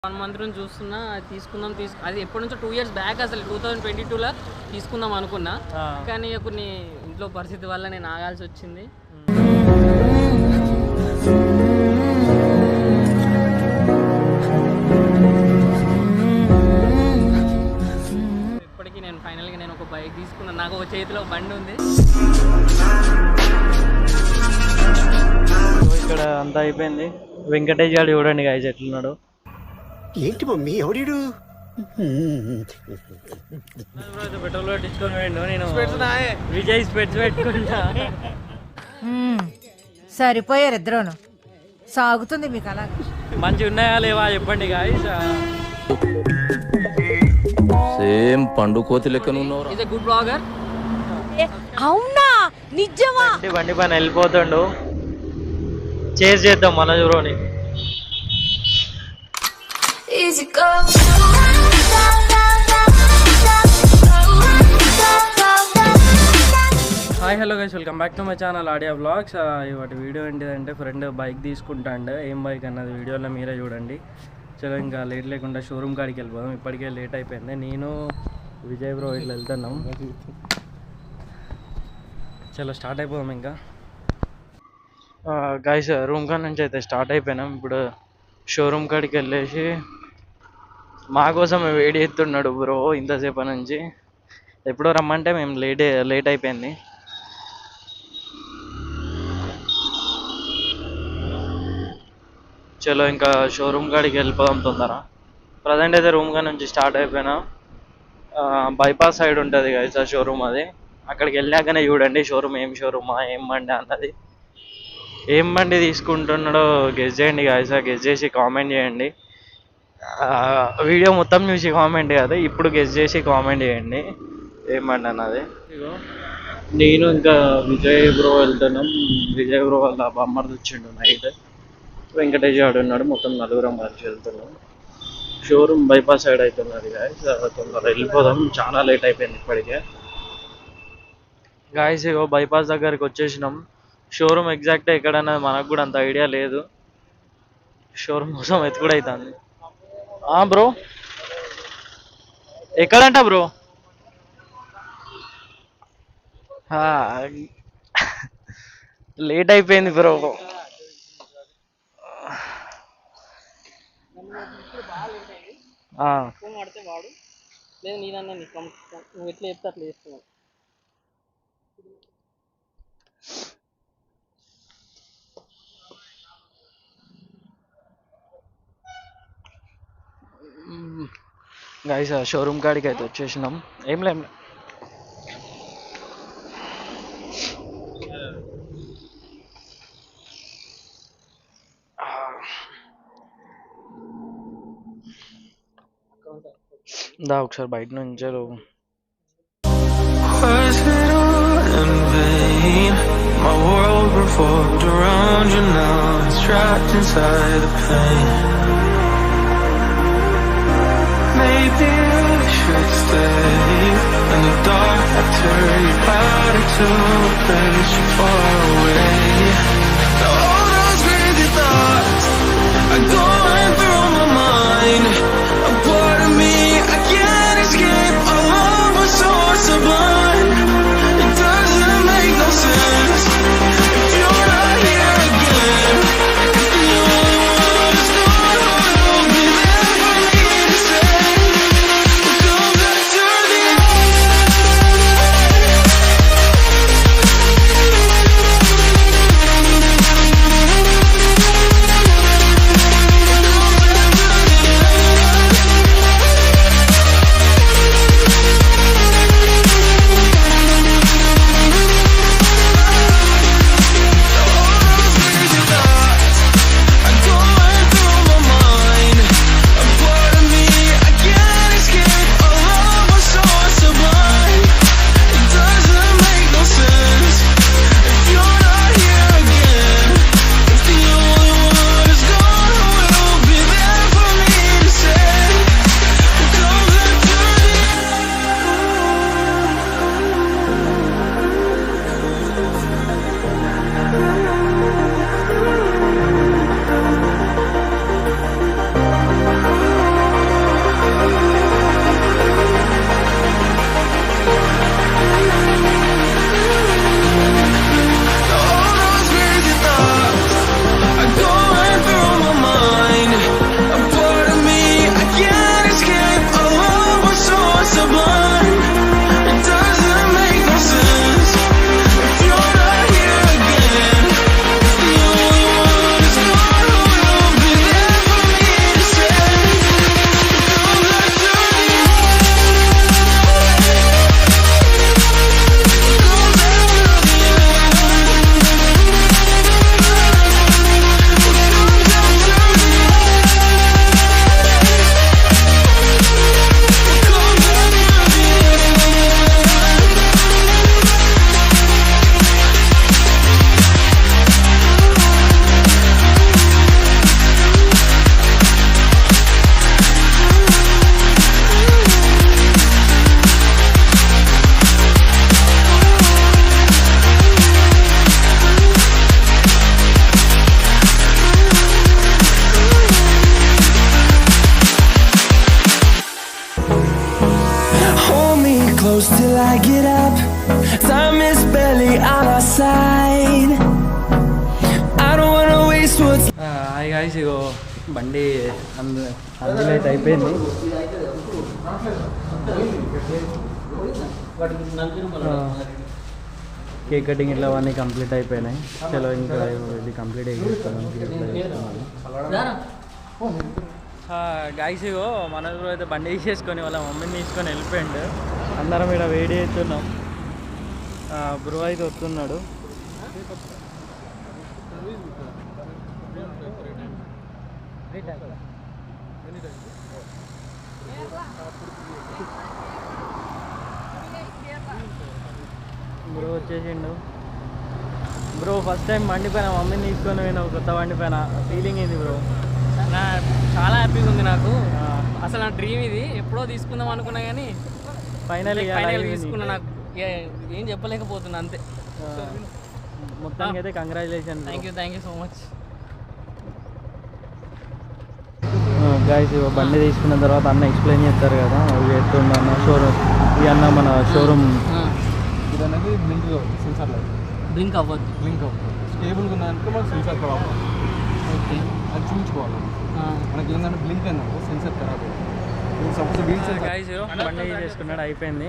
1 month నుంచి చూస్తున్నా తీసుకుందాం అది ఎప్పటి నుంచో 2 years బ్యాక్ అసలు 2022లో తీసుకుందాం అనుకున్నా కానీ కొన్ని ఇంట్లో పరిస్థితి వల్ల నేను ఆగాల్సి వచ్చింది. ఇప్పటికీ నేను ఫైనల్గా నేను ఒక బైక్ తీసుకున్నా. నాకు ఒక చేతిలో బండి ఉంది. ఇక్కడ అంతా అయిపోయింది. వెంకటేష్ గారు చూడండి గాయస్ ఎట్లున్నాడు. ఏంటి మమ్మీ ఎవడు పెట్రోల్ పట్టించుకొని పోయిండు. నేను విజయ్ స్పెట్స్ పెట్టుకుంటా. సరిపోయారు ఇద్దరును. సాగుతుంది మీకు అలా. మంచి ఉన్నాయా లేవా చెప్పండి గాయస్. సేమ్ పండు కోతి లెక్కన ఉన్నావు. Is a good blogger. అవునా నిజమా? బండి పైన వెళ్ళిపోతుండు. చేజ్ చేద్దాం మన చూడని. Hi hello guys, welcome back to my channel audio blogs. ఇవాటి వీడియో ఏంటిదంటే ఫ్రెండ్ బైక్ తీసుకుంటా అండి. ఏం బైక్ అన్నది వీడియోలో మీరే చూడండి. చలో ఇంకా లేట్ లేకుండా షోరూమ్ కాడికి వెళ్ళిపోదాం. ఇప్పటికే లేట్ అయిపోయింది. నేను విజయ్ బ్రో ఇట్లా వెళ్తున్నాం. చలో స్టార్ట్ అయిపోదాం. ఇంకా గైస్ రూమ్ కాడ నుంచి అయితే స్టార్ట్ అయిపోయినాం. ఇప్పుడు షోరూమ్ కాడికి వెళ్ళేసి మా కోసం వెయిట్ చేస్తున్నాడు బ్రో ఇంతసేపు నుంచి. ఎప్పుడో రమ్మంటే మేము లేట్ అయిపోయింది. చలో ఇంకా షోరూమ్ కాడికి వెళ్ళిపోదాం తొందర. ప్రజెంట్ అయితే రూమ్ కాడ నుంచి స్టార్ట్ అయిపోయినా. బైపాస్ సైడ్ ఉంటుంది గైస్ ఆ షోరూమ్. అది అక్కడికి వెళ్ళాకనే చూడండి షోరూమ్ ఏం షోరూమా ఏం బండి అన్నది. ఏం బండి తీసుకుంటున్నాడో గెస్ చేయండి గాయస్. గెస్ చేసి కామెంట్ చేయండి. వీడియో మొత్తం చూసి కామెంట్ కాదు, ఇప్పుడు గెస్ చేసి కామెంట్ చేయండి ఏం బండి అన్నది. నేను ఇంకా విజయ్ బ్రో వెళ్తున్నాం. విజయ్ బ్రో వాళ్ళ బొమ్మర్ది వచ్చిండు నైట్. వెంకటేష్ గారు ఉన్నాడు. మొత్తం నలుగురం కలిసి వెళ్తున్నాం. షోరూమ్ బైపాస్ సైడ్ అవుతున్నది గాయస్. తొందర వెళ్ళిపోదాం, చాలా లేట్ అయిపోయింది ఇప్పటికే. గాయస్ ఇగో బైపాస్ దగ్గరికి వచ్చేసినాం. షోరూమ్ ఎగ్జాక్ట్గా ఎక్కడన్నది మనకు కూడా అంత ఐడియా లేదు. షోరూమ్ కోసం ఎత్తుకుడు అవుతుంది. బ్రో ఎక్కడంట బ్రో? లేట్ అయిపోయింది బ్రో. వాడు లేదు నేనన్నా నువ్వు ఎట్లా చెప్తే అట్లా చేస్తున్నావు. గైస్ షోరూమ్ కాడికి అయితే వచ్చేసినాం. ఏం లేదు దా ఒకసారి బయట నుంచి My world revolved around you, now it's trapped inside the pain. Maybe I should stay in the dark. I turn you out into a place so far away. All those crazy thoughts are going through my mind. A part of me I can't escape. Our love was so sublime. It doesn't make no sense if you're not here again. The only one who's not will be there for me to say. Come back to the I get up. Time is barely on our side. I don't wanna waste what's hi guys, ఇగో బండి అందులో అయితే అయిపోయింది. Cake cutting ఇట్లా అవన్నీ complete అయిపోయినాయి. చలో ఇంకా ఇది కంప్లీట్ అయిపోతాను. గాయస్, ఇగో మన బ్రో అయితే బండి తీసేసుకొని వాళ్ళ మమ్మీని తీసుకొని వెళ్ళిపోయిండు. అందరం ఇక్కడ వేడి అవుతున్నాం. బ్రో అయితే వస్తున్నాడు. బ్రో వచ్చేసిండు. బ్రో ఫస్ట్ టైం బండి పైన మమ్మీని తీసుకొని పోయిన కొత్త బండి పైన ఫీలింగ్ ఏంది బ్రో? చాలా హ్యాపీగా ఉంది నాకు. అసలు నా డ్రీమ్ ఇది, ఎప్పుడో తీసుకుందాం అనుకున్నా కానీ ఫైనల్ తీసుకున్నా. నాకు ఏం చెప్పలేకపోతున్నా అంతే. మొత్తానికి అయితే congratulation. Thank you so much. Guys, బండి తీసుకున్న తర్వాత అన్న ఎక్స్ప్లెయిన్ చేస్తారు కదా, అవి ఎట్లుంది అన్న షోరూమ్. ఇది అన్న మన షోరూమ్ ఇది అనేది సెన్సార్ లేదు, బ్లింక్ అవ్వద్దు. స్టేబుల్గా ఉందంటే మనకు సెన్సార్ ప్రాబ్లం. ఓకే, అది చూపించుకోవాలి. మనకి ఏంటంటే బ్లింక్ అయిందంటే సెన్సార్ ఖరాబ్ అవుతుంది. సపోజ్ వీల్స్ గాయస్, బండి తీసుకున్నాడు, అయిపోయింది.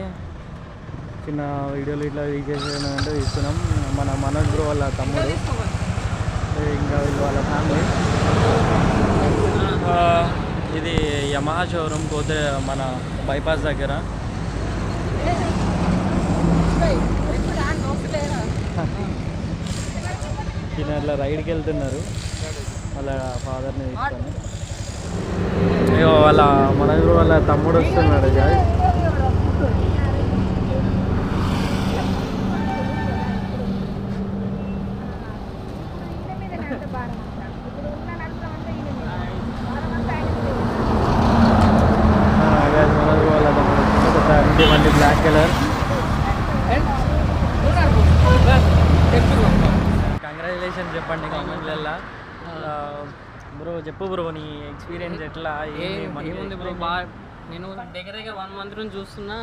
చిన్న వీడియోలు ఇట్లా తీసేసానంటే తీసుకున్నాం. మన మనోజ్ బ్రో వాళ్ళ తమ్ముడు, ఇంకా వీళ్ళు వాళ్ళ ఫ్యామిలీ. ఇది యమహా షోరూమ్ పోతే మన బైపాస్ దగ్గర. చిన్న ఇట్లా రైడ్కి వెళ్తున్నారు వాళ్ళ ఫాదర్ని తీసుకొని. ఇగో వాళ్ళ మనోజ్ బ్రో వాళ్ళ తమ్ముడు వస్తున్నాడు. జాయ్ మనోజ్ బ్రో వాళ్ళ తమ్ముడు వస్తుంది. బండి బ్లాక్ కలర్. కంగ్రాచులేషన్ చెప్పండి కామెంట్లల్లో. బ్రో చెప్పు బ్రో, నీ ఎక్స్పీరియన్స్ ఎట్లా? ఏముంది బ్రో, నేను దగ్గర 1 month నుంచి చూస్తున్నా.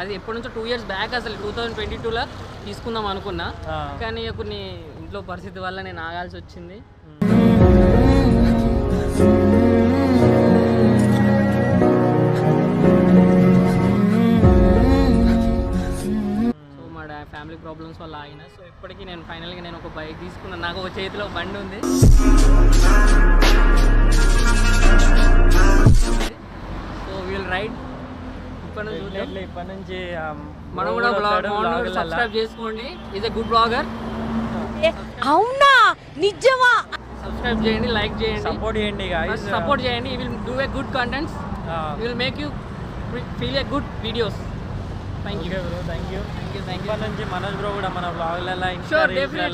అది ఎప్పటి నుంచో 2 years బ్యాక్, అసలు 2022లో తీసుకుందాం అనుకున్నా. కానీ కొన్ని ఇంట్లో పరిస్థితి వల్ల నేను ఆగాల్సి వచ్చింది. ఫ్యామిలీ ప్రాబ్లమ్స్ వల్ల ఆగిన. సో ఇప్పటికీ నేను ఫైనల్గా నేను ఒక బైక్ తీసుకున్నాను. నాకు ఒక చేతిలో బండి ఉంది. సో వీల్ రైడ్ ఇప్పటి నుంచి మనం కూడా సబ్స్క్రైబ్ చేసుకోండి. Is a good blogger. అవునా, నిజమా? సబ్స్క్రైబ్ చేయండి, లైక్ చేయండి, సపోర్ట్ చేయండి guys. సపోర్ట్ చేయండి. Will do a good contents, will make you feel a good videos. Thank you bro, thank you. ఇప్పటి నుంచి మనోజ్ బ్రో కూడా మన బ్లాగ్లలో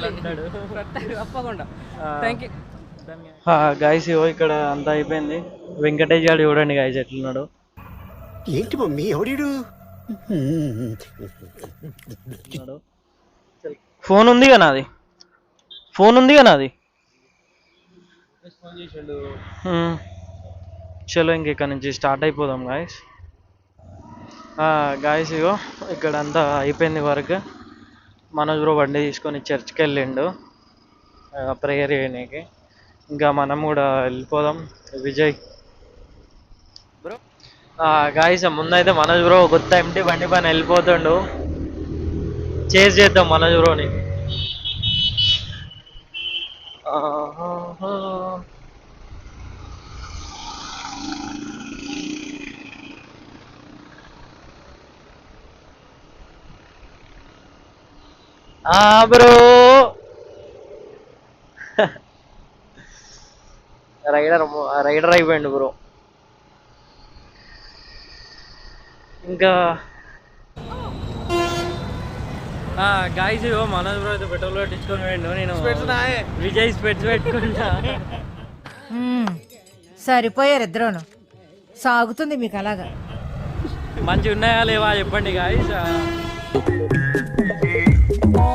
ఉంటాడు తప్పకుండా. Thank you guys. ఇక్కడ అంతా అయిపోయింది. వెంకటేష్ గారు చూడండి గాయస్ ఎట్లున్నాడు. ఏంటి మమ్మీ ఎవడీడు? ఫోన్ ఉంది కదా నాది, చలో ఇంక ఇక్కడ నుంచి స్టార్ట్ అయిపోదాం గాయస్. గాయస్, ఇగో ఇక్కడ అంతా అయిపోయింది వర్క్. మనోజ్ బ్రో బండి తీసుకొని చర్చ్కి వెళ్ళిండు ప్రేయర్ చేయడానికి. ఇంకా మనం కూడా వెళ్ళిపోదాం. విజయ్ బ్రో గాయస్, ముందైతే మనోజ్ బ్రో కొత్త ఎంటీ బండి పైన వెళ్ళిపోతుండు. చేజ్ చేద్దాం మనోజ్ బ్రోని. బ్రో రైడర్ అయిపోయిండు బ్రో. ఇంకా గాయస్, ఇగో మనోజ్ బ్రో అయితే పెట్రోల్ పట్టించుకొని పోయిండు. నేను విజయ్ స్పెట్స్ పెట్టుకుంటా. సరిపోయారు ఇద్దరును. సాగుతుంది మీకు అలాగా. మంచి ఉన్నాయా లేవా చెప్పండి గాయస్.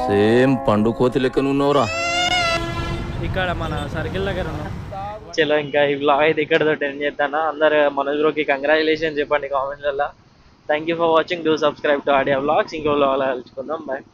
సేమ్ పండు కోతి లెక్క ఉన్నావురా. ఇక్కడ మన సర్కిల్ దగ్గర ఉన్నాం. చలో ఇంకా ఈ బ్లాగ్ అయితే ఇక్కడతో ఎండ్ చేద్దానా. అందరు మనోజ్ బ్రోకి కంగ్రాచులేషన్ చెప్పండి కామెంట్లలో. Thank you for watching. Do subscribe to audio vlogs. ఇంకో వ్లాగ్ కలుసుకుందాం. బాయ్.